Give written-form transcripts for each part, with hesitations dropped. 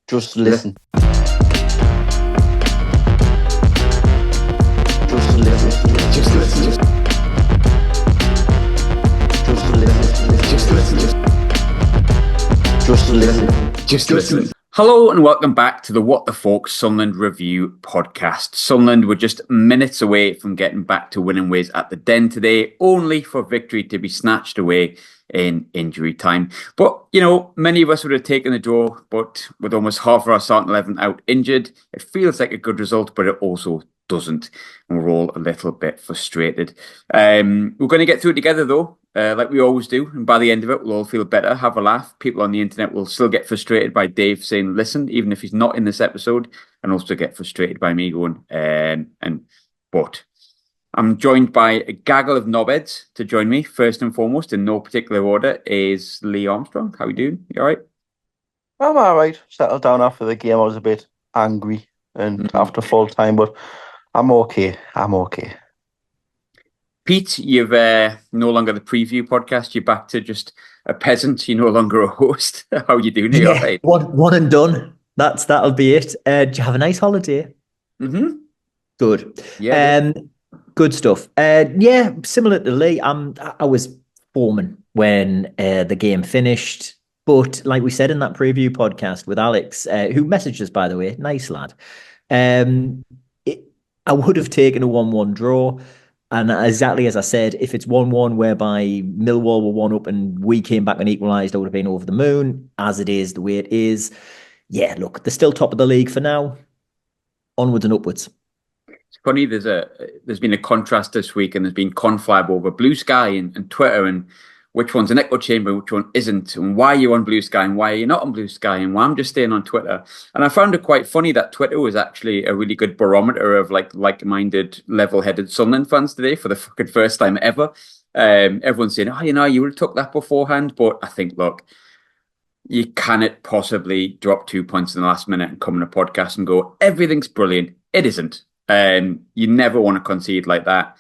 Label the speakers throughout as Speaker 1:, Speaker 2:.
Speaker 1: Just listen. Just listen.
Speaker 2: Just listen.
Speaker 1: Just listen.
Speaker 2: Just listen.
Speaker 1: Just listen.
Speaker 2: Just listen. Hello and welcome back to the What the Falk Sunderland Review podcast. Sunderland were just minutes away from getting back to winning ways at the Den today, only for victory to be snatched away in injury time. But, you know, many of us would have taken the draw, but with almost half of our starting 11 out injured, it feels like a good result, but it also doesn't. And we're all a little bit frustrated. We're going to get through it together, though, like we always do. And by the end of it, we'll all feel better, have a laugh. People on the internet will still get frustrated by Dave saying, listen, even if he's not in this episode, and also get frustrated by me going, but I'm joined by a gaggle of knobheads to join me. First and foremost, in no particular order, is Lee Armstrong. How are you doing? You all right?
Speaker 1: I'm all right. Settled down after the game. I was a bit angry and after full time, but I'm okay.
Speaker 2: Pete, you've no longer the preview podcast. You're back to just a peasant. You're no longer a host. How are you doing? Are you all right?
Speaker 3: One and done. That'll be it. Did you have a nice holiday?
Speaker 2: Mm-hmm.
Speaker 3: Good.
Speaker 2: Yeah.
Speaker 3: Good stuff. Similar to Lee, I was foreman when the game finished. But like we said in that preview podcast with Alex, who messaged us, by the way, nice lad, I would have taken a 1-1 draw. And exactly as I said, if it's 1-1 whereby Millwall were 1 up and we came back and equalised, I would have been over the moon. As it is, the way it is, yeah, look, they're still top of the league for now. Onwards and upwards.
Speaker 2: It's funny, there's been a contrast this week, and there's been conflab over Blue Sky and Twitter, and which one's an echo chamber, which one isn't, and why are you on Blue Sky and why are you not on Blue Sky, and why I'm just staying on Twitter. And I found it quite funny that Twitter was actually a really good barometer of like-minded, level-headed Sunderland fans today for the fucking first time ever. Everyone's saying, you would have took that beforehand, but I think, look, you cannot possibly drop 2 points in the last minute and come on a podcast and go, everything's brilliant. It isn't. You never want to concede like that.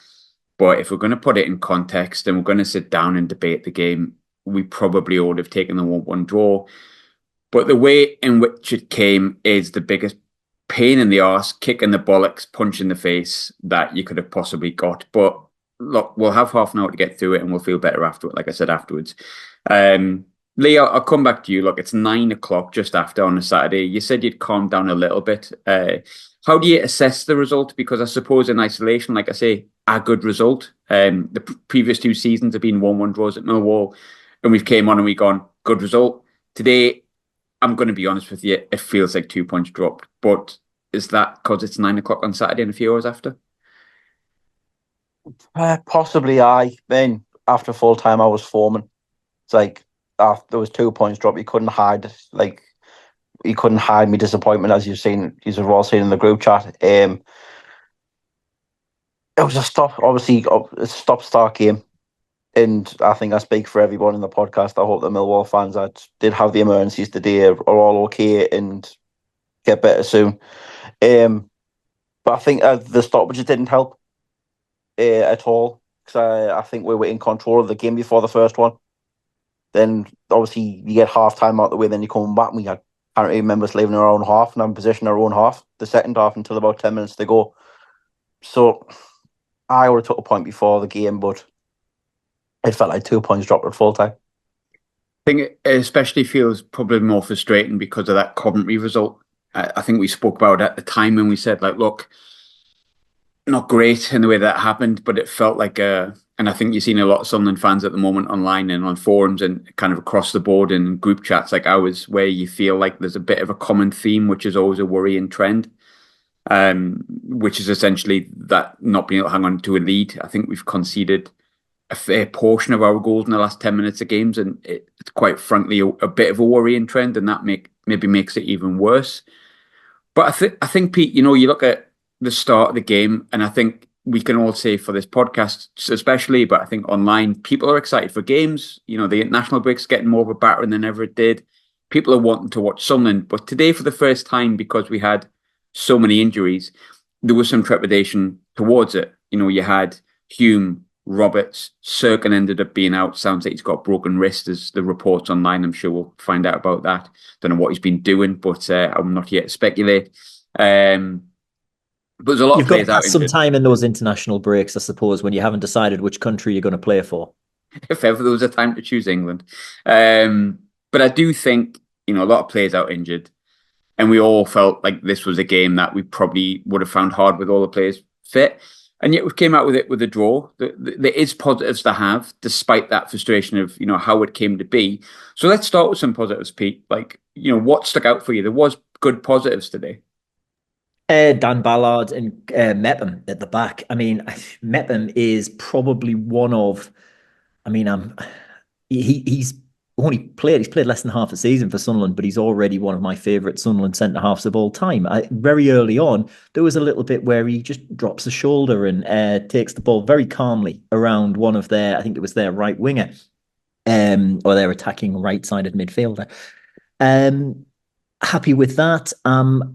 Speaker 2: But if we're going to put it in context and we're going to sit down and debate the game, we probably would have taken the 1-1 draw. But the way in which it came is the biggest pain in the arse, kick in the bollocks, punch in the face that you could have possibly got. But look, we'll have half an hour to get through it and we'll feel better after it, like I said, afterwards. Lee, I'll come back to you. Look, it's 9 o'clock just after on a Saturday. You said you'd calm down a little bit. How do you assess the result? Because I suppose in isolation, like I say, a good result. The previous 2 seasons have been 1-1 draws at Millwall, and we've came on and we've gone, good result. Today, I'm going to be honest with you, it feels like 2 points dropped. But is that because it's 9 o'clock on Saturday and a few hours after?
Speaker 1: Possibly, then after full time, I was foreman. It's like there was 2 points dropped. You couldn't hide my disappointment, as you've all seen in the group chat. It was a stop-start game, and I think I speak for everyone in the podcast. I hope the Millwall fans that did have the emergencies today are all okay and get better soon. But I think the stoppages didn't help at all, because I think we were in control of the game before the first one. Then obviously you get half time out of the way, then you come back and we had apparently members leaving our own half and having possession our own half, the second half, until about 10 minutes to go. So I would have took a point before the game, but it felt like 2 points dropped at full time.
Speaker 2: I think it especially feels probably more frustrating because of that Coventry result. I think we spoke about it at the time when we said, like, look, not great in the way that happened, but it felt like and I think you've seen a lot of Sunderland fans at the moment online and on forums and kind of across the board in group chats like ours, where you feel like there's a bit of a common theme, which is always a worrying trend, which is essentially that not being able to hang on to a lead. I think we've conceded a fair portion of our goals in the last 10 minutes of games, and it's quite frankly a bit of a worrying trend, and that maybe makes it even worse. But I think, Pete, you look at the start of the game, and I think we can all say for this podcast especially, but I think online, people are excited for games. The international break's getting more of a battering than ever it did. People are wanting to watch Sunderland. But today, for the first time, because we had so many injuries, there was some trepidation towards it. You had Hume, Roberts. Serkin ended up being out. Sounds like he's got a broken wrist, as the reports online. I'm sure we'll find out about that. Don't know what he's been doing, but I'm not here to speculate. But there's a lot
Speaker 3: You've
Speaker 2: of
Speaker 3: got
Speaker 2: players
Speaker 3: to
Speaker 2: out
Speaker 3: pass some
Speaker 2: injured.
Speaker 3: time in those international breaks, I suppose, when you haven't decided which country you're going to play for.
Speaker 2: If ever there was a time to choose England. But I do think, a lot of players out injured. And we all felt like this was a game that we probably would have found hard with all the players fit. And yet we came out with it with a draw. There is positives to have, despite that frustration of, how it came to be. So let's start with some positives, Pete. Like, what stuck out for you? There was good positives today.
Speaker 3: Dan Ballard and Mepham at the back. I mean, Mepham is probably one of, I mean, he's played less than half a season for Sunderland, but he's already one of my favourite Sunderland centre halves of all time. Very early on, there was a little bit where he just drops a shoulder and takes the ball very calmly around one of their, I think it was their right winger, or their attacking right-sided midfielder. Happy with that. I'm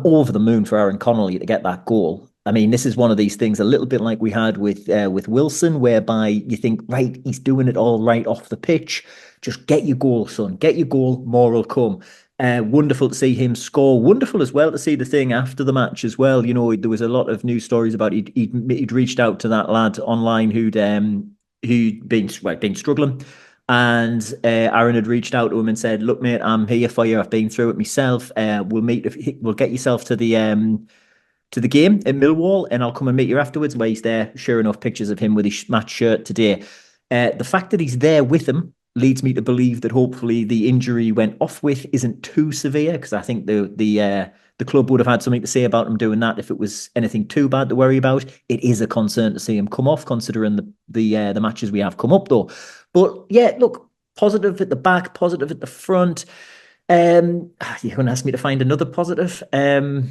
Speaker 3: over the moon for Aaron Connolly to get that goal. I mean, this is one of these things, a little bit like we had with Wilson, whereby you think, right, he's doing it all right off the pitch. Just get your goal, son. Get your goal, more will come. Wonderful to see him score. Wonderful as well to see the thing after the match as well. There was a lot of news stories about he'd reached out to that lad online who'd been struggling. And Aaron had reached out to him and said, "Look, mate, I'm here for you. I've been through it myself. We'll get yourself to the game at Millwall, and I'll come and meet you afterwards." Where he's there, sure enough, pictures of him with his match shirt today. The fact that he's there with him leads me to believe that hopefully the injury he went off with isn't too severe, because I think the club would have had something to say about him doing that if it was anything too bad to worry about. It is a concern to see him come off, considering the matches we have come up though. But yeah, look, positive at the back, positive at the front. You're going to ask me to find another positive. I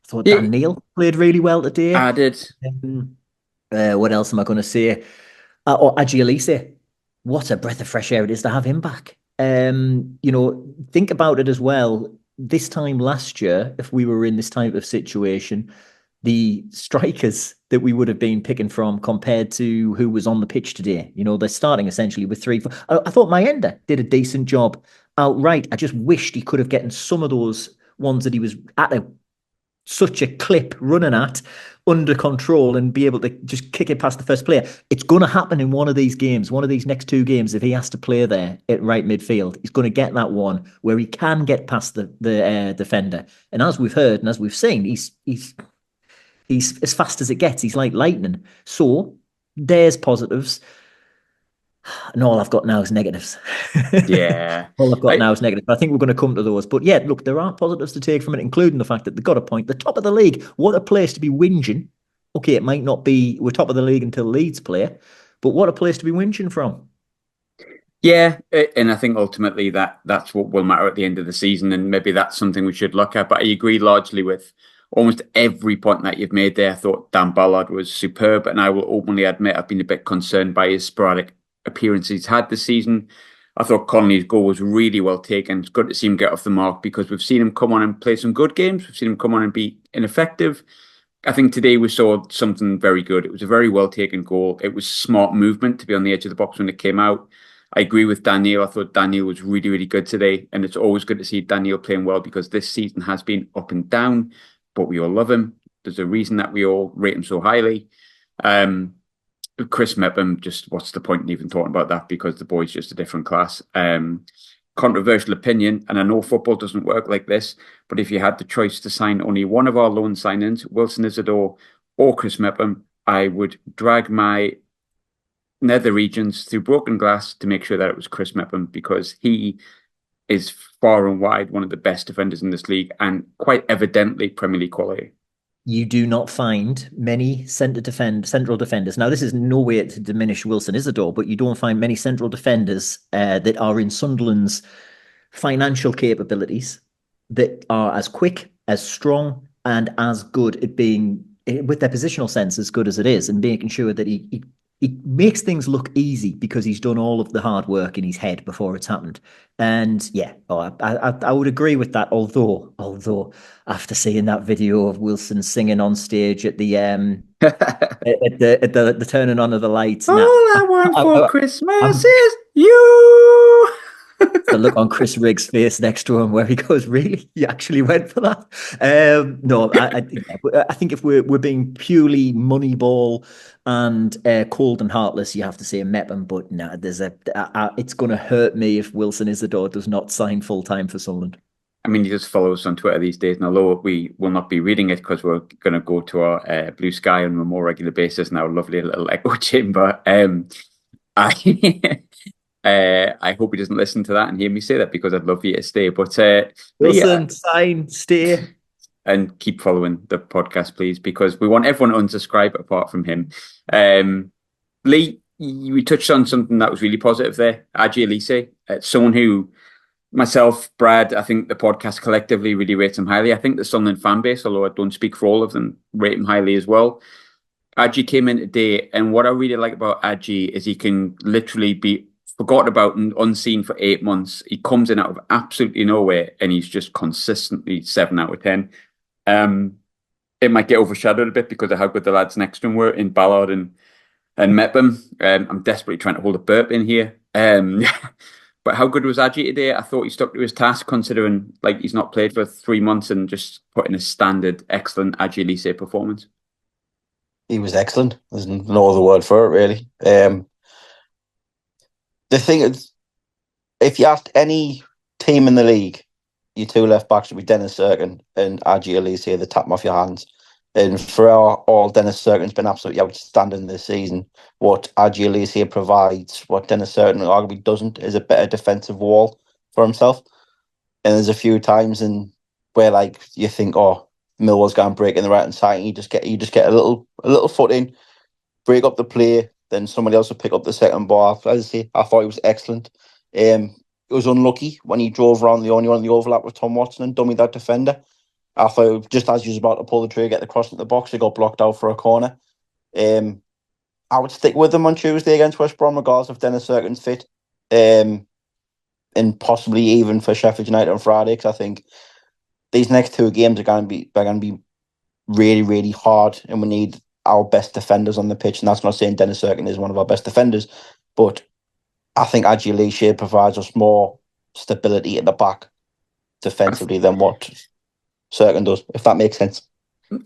Speaker 3: thought Dan Neil played really well today.
Speaker 2: I did.
Speaker 3: What else am I going to say? Agialise. What a breath of fresh air it is to have him back. Think about it as well. This time last year, if we were in this type of situation, the strikers that we would have been picking from compared to who was on the pitch today, they're starting essentially with 3. I thought Mayenda did a decent job outright. I just wished he could have gotten some of those ones that he was at such a clip running at under control and be able to just kick it past the first player. It's going to happen in one of these games, one of these next 2 games. If he has to play there at right midfield, he's going to get that one where he can get past the defender. And as we've heard and as we've seen, he's as fast as it gets. He's like lightning. So there's positives. And all I've got now is negatives.
Speaker 2: Yeah.
Speaker 3: All I've got now is negatives. I think we're going to come to those. But yeah, look, there are positives to take from it, including the fact that they've got a point. The top of the league, what a place to be whinging. Okay, it might not be, we're top of the league until Leeds play, but what a place to be whinging from.
Speaker 2: Yeah, and I think ultimately that's what will matter at the end of the season, and maybe that's something we should look at. But I agree largely with almost every point that you've made there. I thought Dan Ballard was superb, and I will openly admit I've been a bit concerned by his sporadic appearances he's had this season. I thought Connolly's goal was really well taken. It's good to see him get off the mark, because we've seen him come on and play some good games. We've seen him come on and be ineffective. I think today we saw something very good. It was a very well taken goal. It was smart movement to be on the edge of the box when it came out. I agree with Daniel. I thought Daniel was really, really good today. And it's always good to see Daniel playing well, because this season has been up and down, but we all love him. There's a reason that we all rate him so highly. Chris Mepham, just what's the point in even talking about that, because the boy's just a different class. Controversial opinion, and I know football doesn't work like this, but if you had the choice to sign only one of our loan signings, Wilson Isidore or Chris Mepham, I would drag my nether regions through broken glass to make sure that it was Chris Mepham, because he is far and wide one of the best defenders in this league, and quite evidently Premier League quality.
Speaker 3: You do not find many central defenders. Now, this is no way to diminish Wilson Isidore, but you don't find many central defenders that are in Sunderland's financial capabilities that are as quick, as strong, and as good at being, with their positional sense, as good as it is, and making sure that he makes things look easy because he's done all of the hard work in his head before it's happened. And yeah, I would agree with that. Although after seeing that video of Wilson singing on stage at the the turning on of the lights.
Speaker 2: All
Speaker 3: Nah,
Speaker 2: I want for Christmas
Speaker 3: I'm
Speaker 2: is you.
Speaker 3: the look on Chris Riggs' face next to him where he goes, "Really? You actually went for that?" No, I think if we're being purely Moneyball and cold and heartless, you have to say Mepham. But no, it's going to hurt me if Wilson Isidore does not sign full time for Sunderland.
Speaker 2: I mean, you just follow us on Twitter these days, and although we will not be reading it because we're going to go to our Blue Sky on a more regular basis in our lovely little echo chamber, I I hope he doesn't listen to that and hear me say that because I'd love you to stay. But
Speaker 3: Wilson, sign, stay.
Speaker 2: And keep following the podcast, please, because we want everyone to unsubscribe apart from him. Lee, we touched on something that was really positive there. Adji Elise, someone who myself, Brad, I think the podcast collectively really rates him highly. I think the Sunderland fan base, although I don't speak for all of them, rate him highly as well. Adji came in today, and what I really like about Adji is he can literally be forgotten about and unseen for 8 months. He comes in out of absolutely nowhere, and he's just consistently 7 out of 10. It might get overshadowed a bit because of how good the lads next to him were in Ballard and Mepham. I'm desperately trying to hold a burp in here. But how good was Adji today? I thought he stuck to his task, considering like he's not played for 3 months and just put in a standard, excellent Adji Elise performance.
Speaker 1: He was excellent. There's no other word for it, really. The thing is, if you asked any team in the league, your 2 left backs should be Dennis Serkin and Adji Elise, the tap off your hands. And for all Dennis Serkin's been absolutely outstanding this season. What Adji Elise provides, what Dennis Serkin arguably doesn't, is a better defensive wall for himself. And there's a few times where like you think, oh, Millwall's going to break in the right hand side, and you just get a little foot in, break up the play, then somebody else will pick up the second ball. As I say, I thought he was excellent. It was unlucky when he drove around the only one in the overlap with Tom Watson and dummied that defender. I thought just as he was about to pull the trigger, get the cross into the box, he got blocked out for a corner. I would stick with them on Tuesday against West Brom, regardless if Dennis Serkin's fit, and possibly even for Sheffield United on Friday, because I think these next 2 games are going to be really, really hard, and we need our best defenders on the pitch. And that's not saying Dennis Serkin is one of our best defenders, but I think Adji Elise provides us more stability at the back defensively than what Serkin does, if that makes sense.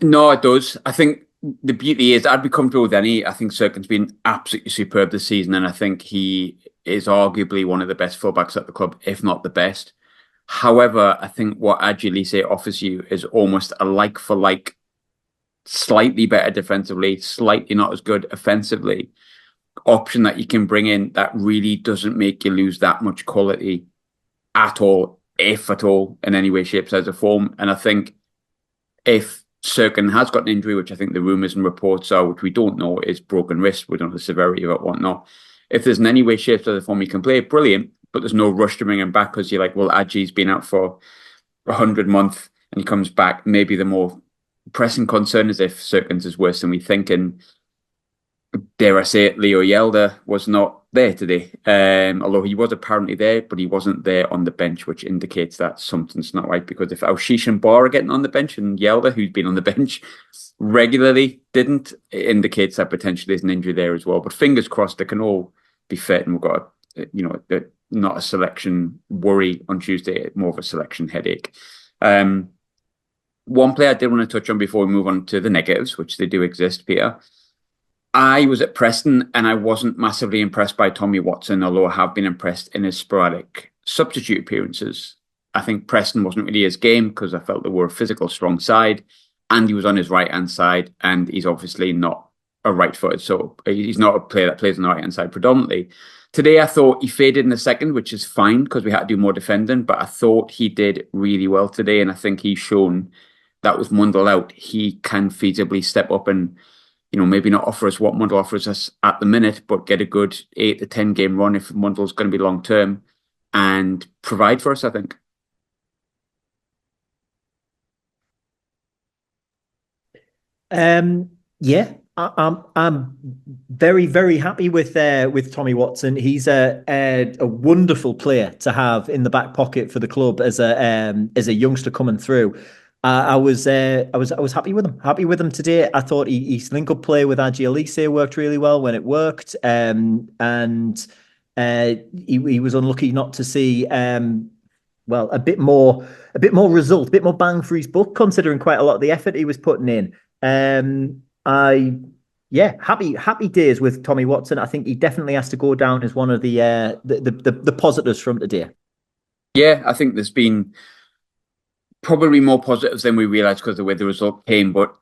Speaker 2: No, it does. I think the beauty is I'd be comfortable with any. I think Serkin's been absolutely superb this season, and I think he is arguably one of the best fullbacks at the club, if not the best. However, I think what Adji Elise offers you is almost a like for like, slightly better defensively, slightly not as good offensively option that you can bring in that really doesn't make you lose that much quality at all, if at all, in any way, shape, size, or form. And I think if Serkin has got an injury, which I think the rumours and reports are, which we don't know, is broken wrist, we don't know the severity of it, whatnot. If there's in any way, shape, size, or form he can play, brilliant, but there's no rush to bring him back because you're like, well, Adji's been out for 100 months and he comes back. Maybe the more pressing concern is if Serkin's is worse than we think, and dare I say it, Leo Yelder was not there today. Although he was apparently there, but he wasn't there on the bench, which indicates that something's not right. Because if Alshish and Bar are getting on the bench and Yelder, who's been on the bench regularly, didn't, it indicates that potentially there's an injury there as well. But fingers crossed, they can all be fit, and we've got not a selection worry on Tuesday, more of a selection headache. One player I did want to touch on before we move on to the negatives, which they do exist, Peter. I was at Preston and I wasn't massively impressed by Tommy Watson, although I have been impressed in his sporadic substitute appearances. I think Preston wasn't really his game because I felt they were a physical, strong side, and he was on his right-hand side, and he's obviously not a right-footed, so he's not a player that plays on the right-hand side predominantly. Today, I thought he faded in the second, which is fine because we had to do more defending, but I thought he did really well today, and I think he's shown that with Mundell out, he can feasibly step up and, maybe not offer us what Mundell offers us at the minute, but get a good 8 to 10 game run if Mundell's going to be long term and provide for us, I think.
Speaker 3: Yeah, I'm very, very happy with Tommy Watson. He's a wonderful player to have in the back pocket for the club as a youngster coming through. I was happy with him. Happy with him today. I thought his link-up play with Elise worked really well when it worked. And he was unlucky not to see well, a bit more bang for his buck, considering quite a lot of the effort he was putting in. I Yeah, happy days with Tommy Watson. I think he definitely has to go down as one of the positives from today.
Speaker 2: Yeah, I think there's been probably more positives than we realised because of the way the result came. But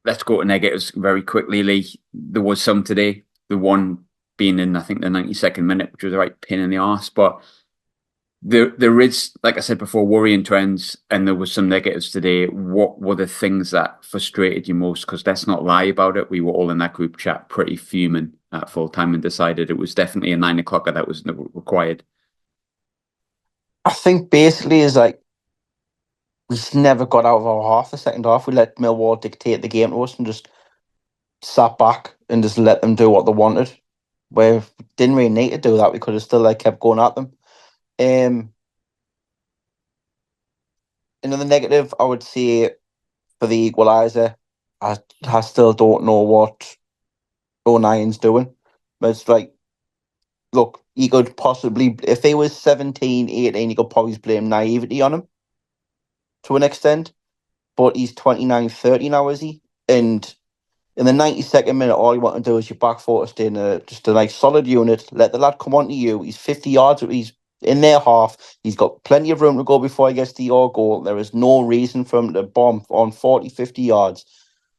Speaker 2: let's go to negatives very quickly, Lee. There was some today. The one being in, I think, the 92nd minute, which was a right pain in the arse. But there is, like I said before, worrying trends, and there was some negatives today. What were the things that frustrated you most? Because let's not lie about it. We were all in that group chat pretty fuming at full time and decided it was definitely a 9 o'clocker that was required.
Speaker 1: I think basically is like we just never got out of our half the second half. We let Millwall dictate the game to us and just sat back and just let them do what they wanted. Where we didn't really need to do that. We could have still kept going at them. And the negative, I would say for the equaliser, I still don't know what O'Nien's doing. But it's like, look, he could possibly, if he was 17, 18, you could probably blame naivety on him to an extent. But he's 29, 30 now, is he? And in the 92nd minute, all you want to do is your back foot stay in just a nice solid unit. Let the lad come on to you. He's 50 yards. He's in their half. He's got plenty of room to go before he gets to your goal. There is no reason for him to bomb on 40, 50 yards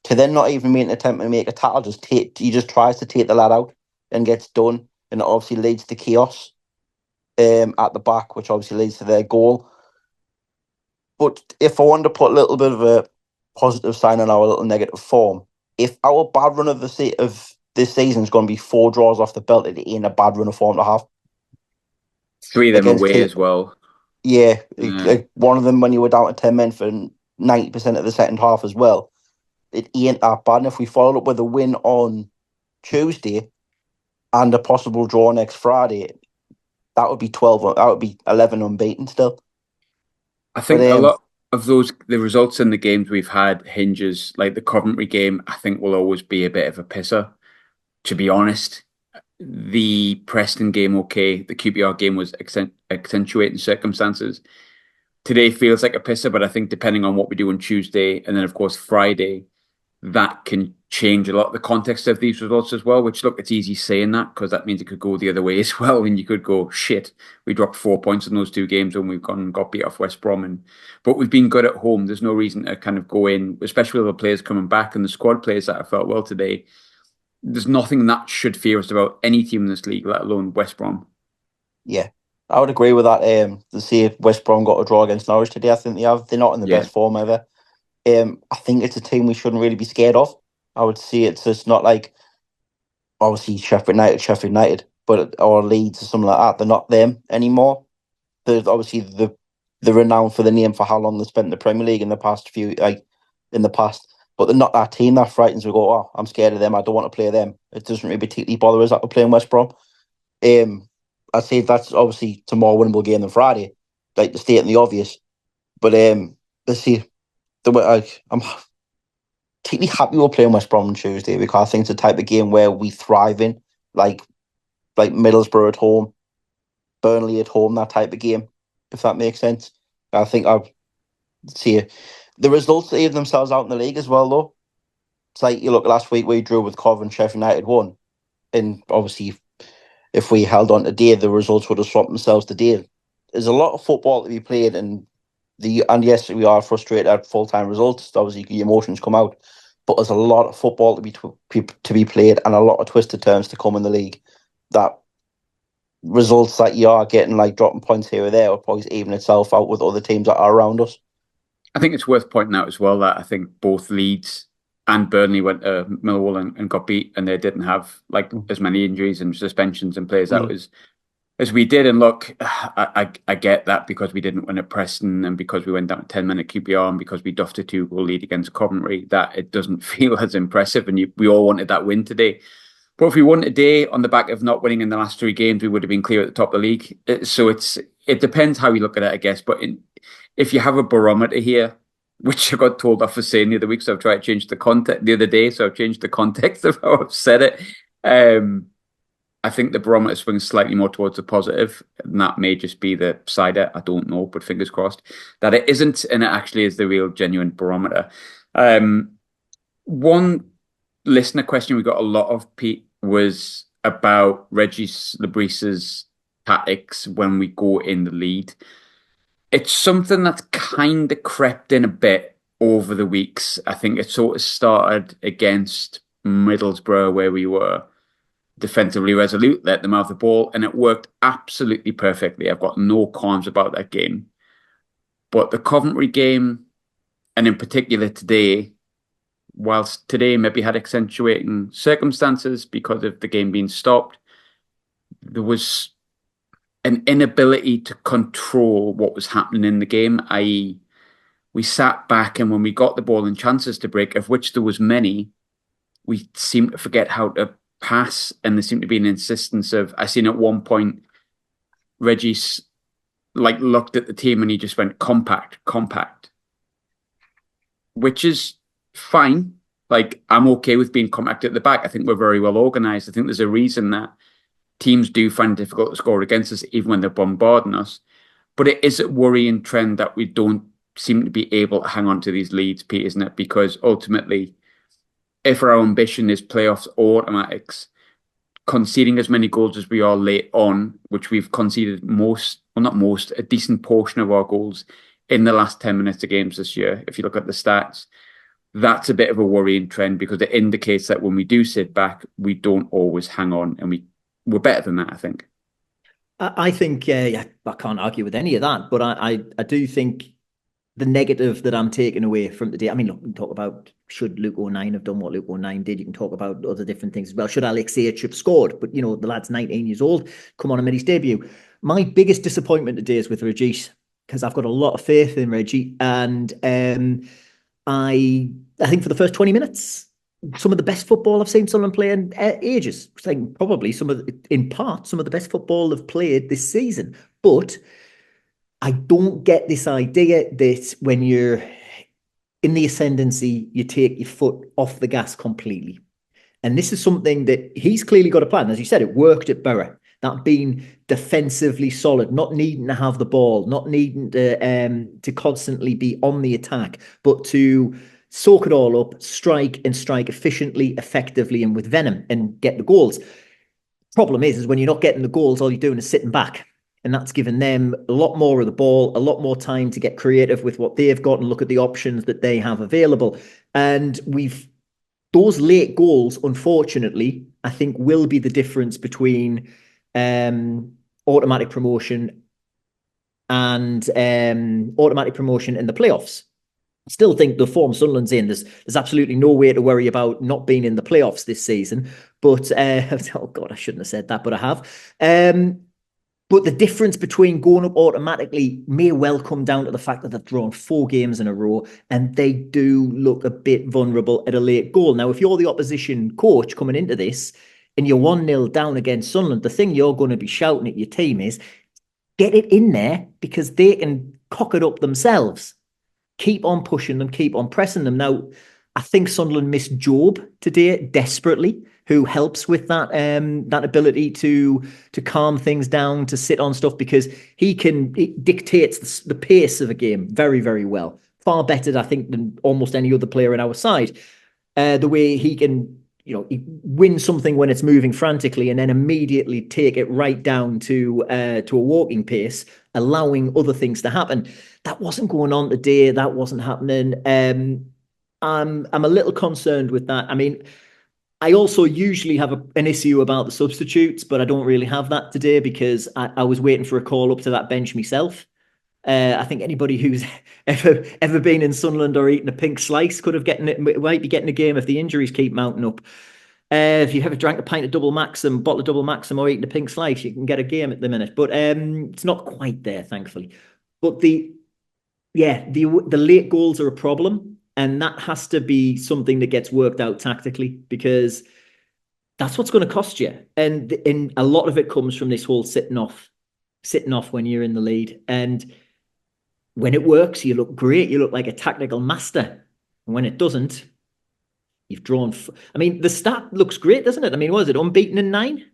Speaker 1: to then not even make an attempt to make a tackle. He just tries to take the lad out and gets done. And it obviously leads to chaos at the back, which obviously leads to their goal. But if I wanted to put a little bit of a positive sign on our little negative form, if our bad run of this season is going to be 4 draws off the belt, it ain't a bad run of form to have.
Speaker 2: 3 of them away as well.
Speaker 1: Yeah, one of them when you were down to 10 men for 90% of the second half as well. It ain't that bad. And if we followed up with a win on Tuesday and a possible draw next Friday, that would be 12. That would be 11 unbeaten still.
Speaker 2: I think a lot of the results in the games we've had hinges, like the Coventry game, I think will always be a bit of a pisser, to be honest. The Preston game, okay. The QPR game was accentuating circumstances. Today feels like a pisser, but I think depending on what we do on Tuesday and then, of course, Friday, that can change a lot of the context of these results as well, which, look, it's easy saying that because that means it could go the other way as well. And you could go, shit, we dropped 4 points in those 2 games when we've gone and got beat off West Brom. But we've been good at home. There's no reason to kind of go in, especially with the players coming back and the squad players that have felt well today. There's nothing that should fear us about any team in this league, let alone West Brom.
Speaker 1: Yeah, I would agree with that. To see if West Brom got a draw against Norwich today, I think they're not in the best form ever. I think it's a team we shouldn't really be scared of. I would say it's just not like obviously Sheffield United, but or Leeds or something like that. They're not them anymore. There's obviously the renowned for the name for how long they spent in the Premier League in the past but they're not that team that frightens. We go, oh, I'm scared of them. I don't want to play them. It doesn't really particularly bother us that we're playing West Brom. I'd say that's obviously a more winnable game than Friday, like the stating the obvious. But let's see. I'm particularly happy we're playing West Brom on Tuesday because I think it's the type of game where we thrive in, like Middlesbrough at home, Burnley at home, that type of game, if that makes sense. I think I'll see the results even themselves out in the league as well, though. It's like you look last week we drew with Coventry, Sheffield United won, and obviously if we held on today, the results would have swapped themselves today. There's a lot of football to be played, and yes, we are frustrated at full-time results. Obviously, the emotions come out, but there's a lot of football to be played and a lot of twisted turns to come in the league. That results that you are getting, like dropping points here or there, will probably even itself out with other teams that are around us.
Speaker 2: I think it's worth pointing out as well that I think both Leeds and Burnley went to Millwall and got beat, and they didn't have as many injuries and suspensions and players out as we did. And look, I get that because we didn't win at Preston and because we went down to 10-minute QPR and because we duffed a 2-goal lead against Coventry, that it doesn't feel as impressive. And we all wanted that win today. But if we won today on the back of not winning in the last 3 games, we would have been clear at the top of the league. So it depends how you look at it, I guess. But if you have a barometer here, which I got told off for saying the other week. So I've tried to change the context the other day. So I've changed the context of how I've said it. I think the barometer swings slightly more towards the positive, and that may just be the cider. I don't know, but fingers crossed that it isn't, and it actually is the real genuine barometer. One listener question we got a lot of, Pete, was about Regis Lebris's tactics when we go in the lead. It's something that's kind of crept in a bit over the weeks. I think it sort of started against Middlesbrough, where we were defensively resolute, let them have the ball, and it worked absolutely perfectly. I've got no qualms about that game. But the Coventry game, and in particular today, whilst today maybe had accentuating circumstances because of the game being stopped, there was an inability to control what was happening in the game, i.e. we sat back, and when we got the ball and chances to break, of which there was many, we seemed to forget how to pass, and there seemed to be an insistence of, I seen at one point, Reggie's looked at the team and he just went compact, which is fine. I'm okay with being compact at the back. I think we're very well organised. I think there's a reason that teams do find it difficult to score against us, even when they're bombarding us. But it is a worrying trend that we don't seem to be able to hang on to these leads, Pete, isn't it? Because ultimately, if our ambition is playoffs or automatics, conceding as many goals as we are late on, which we've conceded a decent portion of our goals in the last 10 minutes of games this year, if you look at the stats, that's a bit of a worrying trend, because it indicates that when we do sit back, we don't always hang on, and we're better than that, I think.
Speaker 3: I think, I can't argue with any of that, but I do think the negative that I'm taking away from today, I mean, look, we can talk about should Luke O'Nien have done what Luke O'Nien did. You can talk about other different things as well. Should Alex H have scored? But, the lad's 19 years old, come on and made his debut. My biggest disappointment today is with Regis, because I've got a lot of faith in Reggie. And I think for the first 20 minutes, some of the best football I've seen Sunderland play in ages. I think probably some of the best football they've played this season. But I don't get this idea that when you're in the ascendancy, you take your foot off the gas completely. And this is something that he's clearly got a plan. As you said, it worked at Borough. That being defensively solid, not needing to have the ball, not needing to constantly be on the attack, but to soak it all up, strike efficiently, effectively, and with venom, and get the goals. Problem is when you're not getting the goals, all you're doing is sitting back. And that's given them a lot more of the ball, a lot more time to get creative with what they've got and look at the options that they have available. And those late goals, unfortunately, I think will be the difference between automatic promotion and the playoffs. I still think the form Sunderland's in, there's absolutely no way to worry about not being in the playoffs this season. But, oh God, I shouldn't have said that, but I have. But the difference between going up automatically may well come down to the fact that they've drawn 4 games in a row, and they do look a bit vulnerable at a late goal. Now, if you're the opposition coach coming into this and you're 1-0 down against Sunderland, the thing you're going to be shouting at your team is, get it in there, because they can cock it up themselves. Keep on pushing them, keep on pressing them. Now, I think Sunderland missed Job today desperately, who helps with that ability to calm things down, to sit on stuff, because it dictates the pace of a game very, very well. Far better, I think, than almost any other player on our side. The way he can, he win something when it's moving frantically and then immediately take it right down to a walking pace, allowing other things to happen. That wasn't going on today. That wasn't happening. I'm a little concerned with that. I mean, I also usually have an issue about the substitutes, but I don't really have that today, because I was waiting for a call up to that bench myself. I think anybody who's ever been in Sunderland or eaten a pink slice might be getting a game if the injuries keep mounting up. If you ever drank a pint of double Maxim, bottle of double Maxim, or eaten a pink slice, you can get a game at the minute. But it's not quite there, thankfully. But the late goals are a problem. And that has to be something that gets worked out tactically, because that's what's going to cost you. And a lot of it comes from this whole sitting off when you're in the lead. And when it works, you look great. You look like a tactical master. And when it doesn't, you've drawn. I mean, the stat looks great, doesn't it? I mean, was it unbeaten in 9?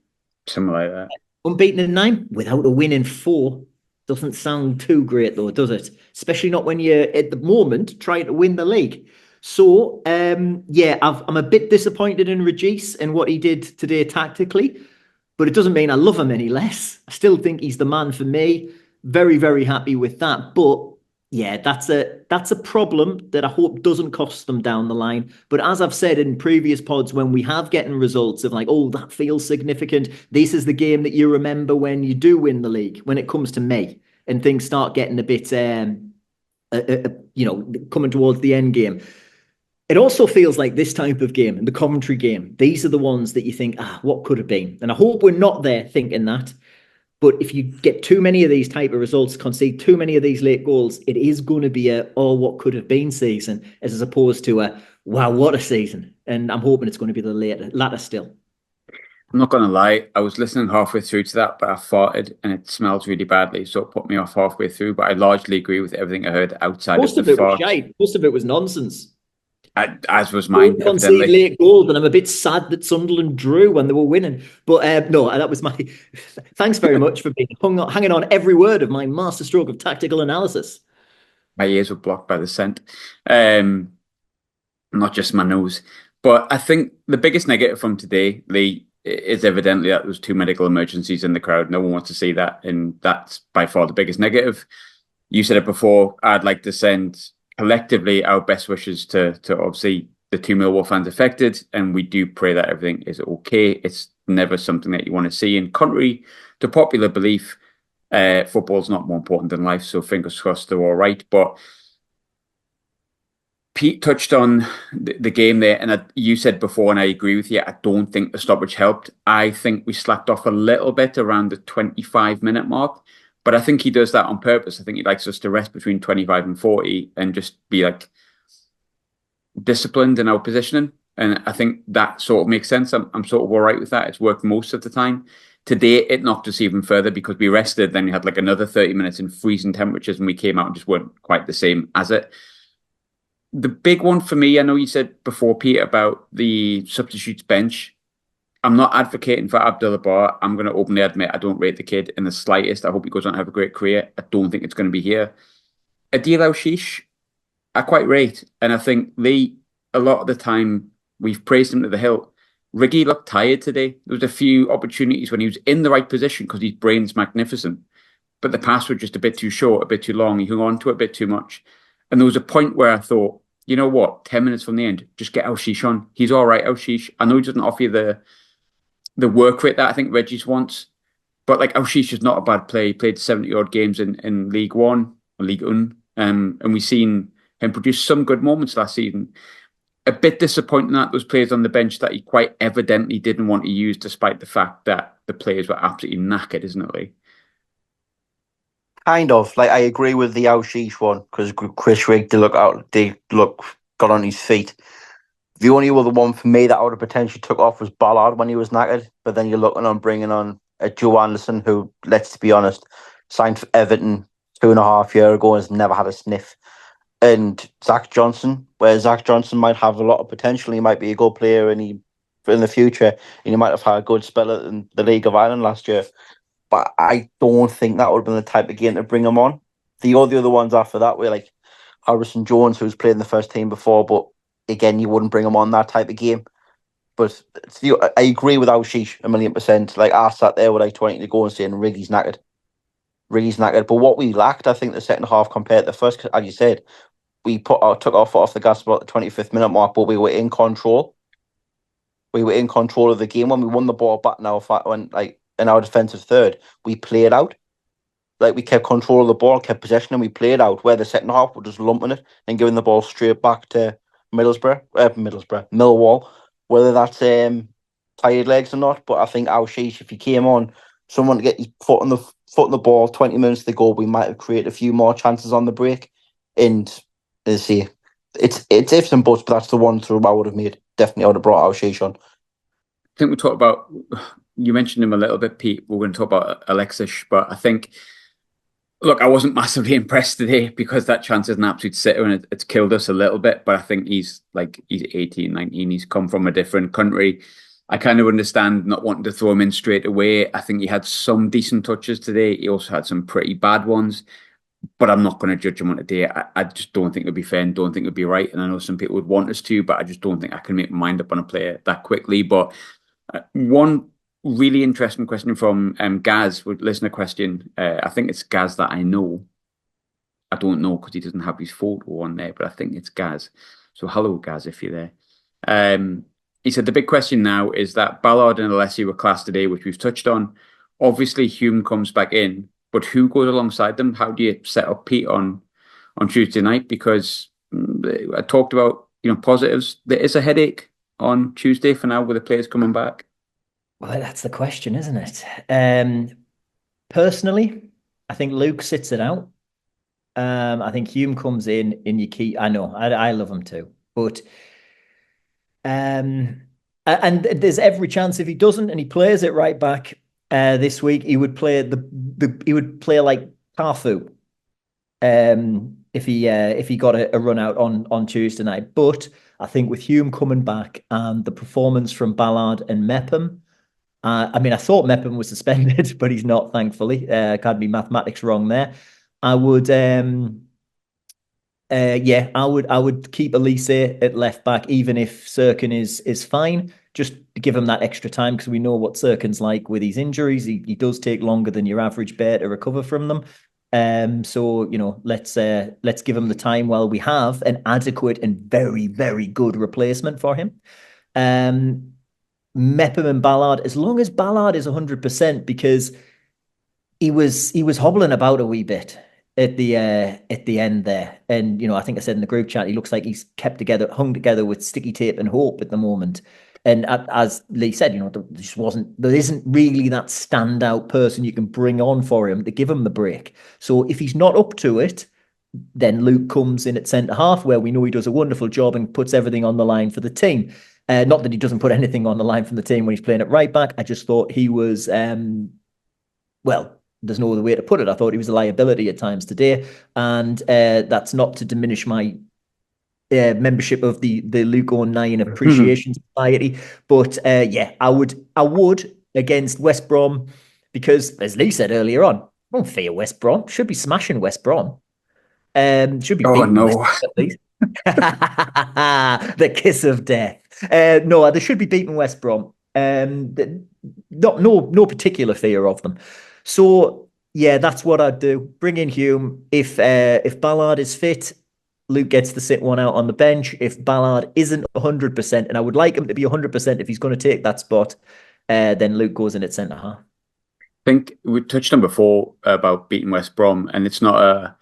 Speaker 2: Something like that.
Speaker 3: Unbeaten in 9 without a win in 4. Doesn't sound too great, though, does it? Especially not when you're at the moment trying to win the league. So, yeah, I'm a bit disappointed in Regis and what he did today tactically, but it doesn't mean I love him any less. I still think he's the man for me. Very, very happy with that. But yeah, that's a problem that I hope doesn't cost them down the line. But as I've said in previous pods, when we have getting results of like, oh, that feels significant. This is the game that you remember when you do win the league, when it comes to May and things start getting a bit, coming towards the end game. It also feels like this type of game, the Coventry game, these are the ones that you think, what could have been? And I hope we're not there thinking that. But if you get too many of these type of results, concede too many of these late goals, it is going to be what could have been season, as opposed to wow, what a season. And I'm hoping it's going to be the latter still.
Speaker 2: I'm not going to lie, I was listening halfway through to that, but I farted and it smelled really badly, so it put me off halfway through. But I largely agree with everything I heard outside
Speaker 3: Most
Speaker 2: of the fart.
Speaker 3: Most of it was nonsense.
Speaker 2: As was mine.
Speaker 3: Concede late goals, and I'm a bit sad that Sunderland drew when they were winning. But no, that was my. Thanks very much for being hanging on every word of my masterstroke of tactical analysis.
Speaker 2: My ears were blocked by the scent, not just my nose. But I think the biggest negative from today, Lee, is evidently that there was 2 medical emergencies in the crowd. No one wants to see that, and that's by far the biggest negative. You said it before. I'd like to send collectively our best wishes to obviously the 2 Millwall fans affected, and we do pray that everything is okay. It's never something that you want to see. And contrary to popular belief, football's not more important than life, so fingers crossed they're all right. But Pete touched on the game there, and you said before, and I agree with you, I don't think the stoppage helped. I think we slacked off a little bit around the 25-minute mark. But I think he does that on purpose. I think he likes us to rest between 25 and 40 and just be like disciplined in our positioning. And I think that sort of makes sense. I'm sort of all right with that. It's worked most of the time. Today, it knocked us even further because we rested. Then we had like another 30 minutes in freezing temperatures and we came out and just weren't quite the same as it. The big one for me, I know you said before, Pete, about the substitutes bench. I'm not advocating for Abdullah Bar. I'm going to openly admit I don't rate the kid in the slightest. I hope he goes on to have a great career. I don't think it's going to be here. Adil Al-Shish, I quite rate. And I think Lee, a lot of the time, we've praised him to the hilt. Riggy looked tired today. There was a few opportunities when he was in the right position because his brain's magnificent. But the pass was just a bit too short, a bit too long. He hung on to it a bit too much. And there was a point where I thought, you know what, 10 minutes from the end, just get Al-Shish on. He's all right, Al-Shish. I know he doesn't offer you the work rate that I think Reggie's wants. But like Al-Shish is not a bad player. He played 70-odd games in League One, or League One. And we've seen him produce some good moments last season. A bit disappointing that those players on the bench that he quite evidently didn't want to use, despite the fact that the players were absolutely knackered, isn't it, Lee?
Speaker 1: Kind of. Like, I agree with the Al-Shish one, because Chris Rigg got on his feet. The only other one for me that I would have potentially took off was Ballard when he was knackered. But then you're looking on bringing on a Joe Anderson who, let's be honest, signed for Everton 2.5 years ago and has never had a sniff. And Zach Johnson, where Zach Johnson might have a lot of potential. He might be a good player in the future. And he might have had a good spell in the League of Ireland last year. But I don't think that would have been the type of game to bring him on. All the other ones after that were like Harrison Jones, who's played in the first team before, but again, you wouldn't bring him on that type of game. But I agree with Al-Shish 1,000,000%. Like, I sat there with like 20 to go and saying Riggy's knackered. Riggy's knackered. But what we lacked, I think, the second half compared to the first, as you said, we took our foot off the gas about the 25th minute mark, but we were in control. We were in control of the game. When we won the ball back in our defensive third, we played out. Like, we kept control of the ball, kept possession, and we played out. Where the second half, we're just lumping it and giving the ball straight back to Millwall, whether that's tired legs or not. But I think Al-Shish, if he came on, someone to get his foot on the ball, 20 minutes to go, we might have created a few more chances on the break. And let's see, it's ifs and buts, but that's the one through I would have made. Definitely, I would have brought Al-Shish on.
Speaker 2: I think we talked about, you mentioned him a little bit, Pete. We're going to talk about Alexis, but I think Look, I wasn't massively impressed today because that chance is an absolute sitter and it's killed us a little bit. But I think he's 18, 19. He's come from a different country. I kind of understand not wanting to throw him in straight away. I think he had some decent touches today. He also had some pretty bad ones. But I'm not going to judge him on today. I just don't think it would be fair and don't think it would be right. And I know some people would want us to, but I just don't think I can make my mind up on a player that quickly. But one really interesting question from Gaz, listener question. I think it's Gaz that I know. I don't know because he doesn't have his photo on there, but I think it's Gaz. So hello, Gaz, if you're there. He said the big question now is that Ballard and Alessi were classed today, which we've touched on. Obviously, Hume comes back in, but who goes alongside them? How do you set up Pete on Tuesday night? Because I talked about positives. There is a headache on Tuesday for now with the players coming back.
Speaker 3: Well, that's the question, isn't it? Personally, I think Luke sits it out. I think Hume comes in your key. I know, I love him too, but and there's every chance if he doesn't and he plays it right back this week, he would play he would play like Carfu. If he got a run out on Tuesday night, but I think with Hume coming back and the performance from Ballard and Mepham. I mean, I thought Mepham was suspended, but he's not, thankfully. Can't be mathematics wrong there. I would, I would keep Elise at left back, even if Sirkin is fine, just to give him that extra time because we know what Sirkin's like with his injuries. He does take longer than your average bear to recover from them. So let's give him the time while we have an adequate and very, very good replacement for him. Mepham and Ballard, as long as Ballard is 100%, because he was hobbling about a wee bit at the end there, and I think I said in the group chat he looks like he's hung together with sticky tape and hope at the moment. And as Lee said, there isn't really that standout person you can bring on for him to give him the break. So if he's not up to it, then Luke comes in at centre half, where we know he does a wonderful job and puts everything on the line for the team. Not that he doesn't put anything on the line from the team when he's playing at right back. I just thought he was, well, there's no other way to put it. I thought he was a liability at times today. And that's not to diminish my membership of the Luke 09 Appreciation Society. But I would against West Brom, because as Lee said earlier on, I don't fear West Brom. Should be smashing West Brom. Should be beating West Brom at least. The kiss of death. No, they should be beating West Brom. No particular fear of them. So yeah, that's what I'd do. Bring in Hume. If Ballard is fit, Luke gets to sit one out on the bench. If Ballard isn't 100%, and I would like him to be 100% if he's going to take that spot, then Luke goes in at centre half.
Speaker 2: I think we touched on before about beating West Brom, and it's not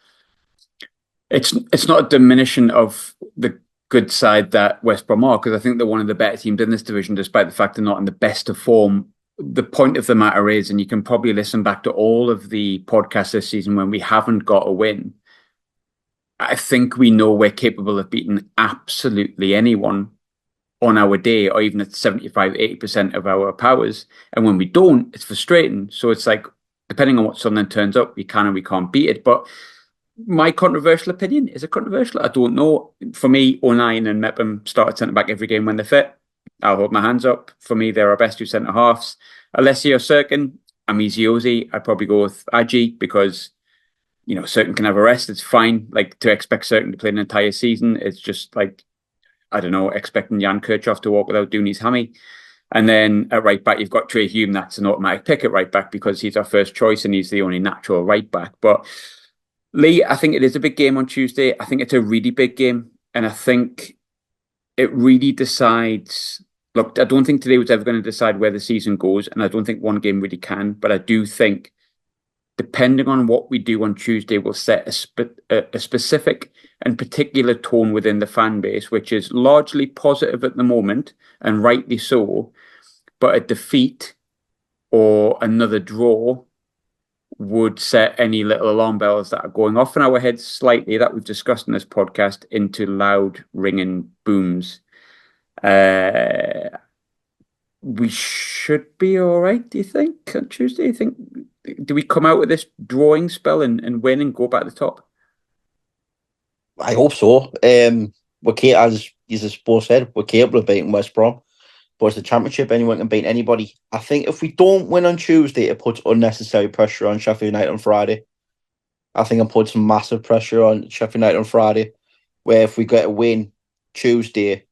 Speaker 2: a diminution of the good side that West Brom are, because I think they're one of the better teams in this division, despite the fact they're not in the best of form. The point of the matter is, and you can probably listen back to all of the podcasts this season when we haven't got a win, I think we know we're capable of beating absolutely anyone on our day, or even at 75, 80% of our powers. And when we don't, it's frustrating. So it's like, depending on what Sunderland turns up, we can and we can't beat it. But my controversial opinion, is it controversial? I don't know. For me, 09 and Mepham start at centre-back every game when they're fit. I'll hold my hands up. For me, they're our best two centre-halves. Alessi or Sirkin, I'm easy. I'd probably go with Aji because, Sirkin can have a rest. It's fine. Like, to expect Sirkin to play an entire season, it's just like, I don't know, expecting Jan Kirchhoff to walk without doing his hammy. And then at right back, you've got Trey Hume. That's an automatic pick at right back because he's our first choice and he's the only natural right back. But Lee, I think it is a big game on Tuesday. I think it's a really big game. And I think it really decides. Look, I don't think today was ever going to decide where the season goes. And I don't think one game really can. But I do think, depending on what we do on Tuesday, will set a specific and particular tone within the fan base, which is largely positive at the moment, and rightly so. But a defeat or another draw would set any little alarm bells that are going off in our heads slightly, that we've discussed in this podcast, into loud ringing booms. We should be all right, do you think, on Tuesday? You think do we come out with this drawing spell and win and go back to the top?
Speaker 1: I hope so. As you both said, we're capable of beating West Brom. But it's the Championship, anyone can beat anybody. I think if we don't win on Tuesday, it puts unnecessary pressure on Sheffield United on Friday. I think it puts massive pressure on Sheffield United on Friday, where if we get a win Tuesday,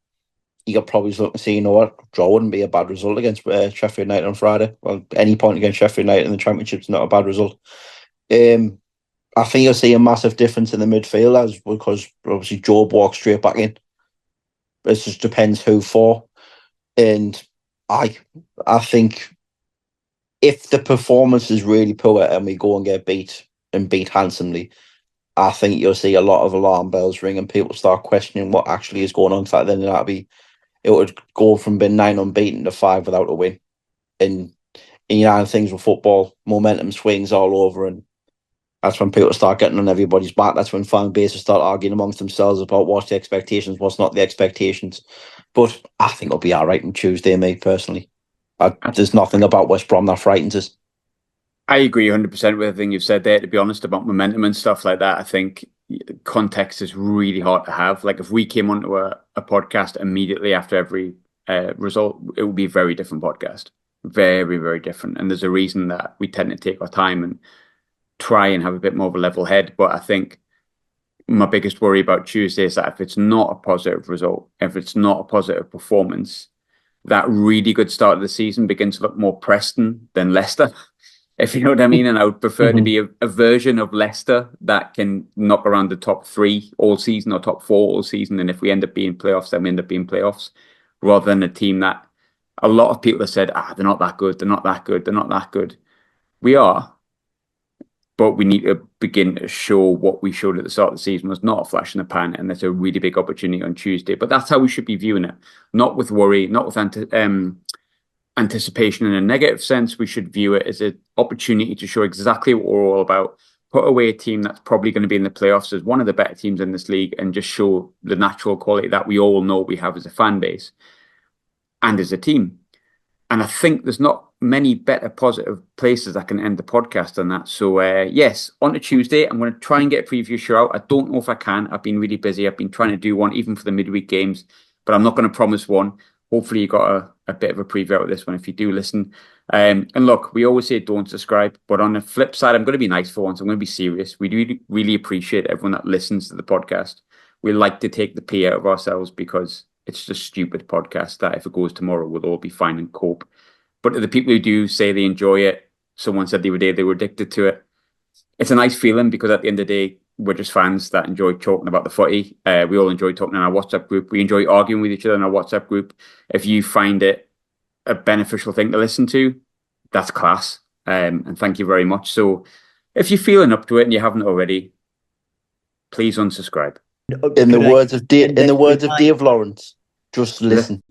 Speaker 1: you could probably look and say, you know what, draw wouldn't be a bad result against Sheffield United on Friday. Well, any point against Sheffield United in the Championship is not a bad result. I think you'll see a massive difference in the midfield because obviously Job walks straight back in. It just depends who for. And I think if the performance is really poor and we go and get beat handsomely, I think you'll see a lot of alarm bells ring and people start questioning what actually is going on. So then it would go from being 9 unbeaten to 5 without a win. And things with football, momentum swings all over, and that's when people start getting on everybody's back. That's when fan bases start arguing amongst themselves about what's the expectations, what's not the expectations. But I think it'll be all right on Tuesday, me, personally. There's nothing about West Brom that frightens us.
Speaker 2: I agree 100% with everything you've said there, to be honest, about momentum and stuff like that. I think context is really hard to have. Like if we came onto a podcast immediately after every result, it would be a very different podcast. Very, very different. And there's a reason that we tend to take our time and try and have a bit more of a level head. But I think my biggest worry about Tuesday is that if it's not a positive result, if it's not a positive performance, that really good start of the season begins to look more Preston than Leicester, if you know what I mean. And I would prefer to be a version of Leicester that can knock around the top 3 all season or top 4 all season. And if we end up being playoffs, then we end up being playoffs, rather than a team that a lot of people have said, they're not that good, they're not that good, they're not that good. We are. But we need to begin to show what we showed at the start of the season was not a flash in the pan, and there's a really big opportunity on Tuesday. But that's how we should be viewing it, not with worry, not with anticipation in a negative sense. We should view it as an opportunity to show exactly what we're all about, put away a team that's probably going to be in the playoffs as one of the better teams in this league, and just show the natural quality that we all know we have as a fan base and as a team. And I think there's not many better positive places that can end the podcast than that. So, yes, on to Tuesday. I'm going to try and get a preview show out. I don't know if I can. I've been really busy. I've been trying to do one even for the midweek games, but I'm not going to promise one. Hopefully you got a bit of a preview out of this one if you do listen. And look, we always say don't subscribe, but on the flip side, I'm going to be nice for once. I'm going to be serious. We do really appreciate everyone that listens to the podcast. We like to take the pee out of ourselves because it's just a stupid podcast that if it goes tomorrow, we'll all be fine and cope. But to the people who do say they enjoy it, someone said the other day they were addicted to it. It's a nice feeling because at the end of the day, we're just fans that enjoy talking about the footy. We all enjoy talking in our WhatsApp group. We enjoy arguing with each other in our WhatsApp group. If you find it a beneficial thing to listen to, that's class. And thank you very much. So if you're feeling up to it and you haven't already, please unsubscribe.
Speaker 1: In the words of Dave Lawrence, just listen.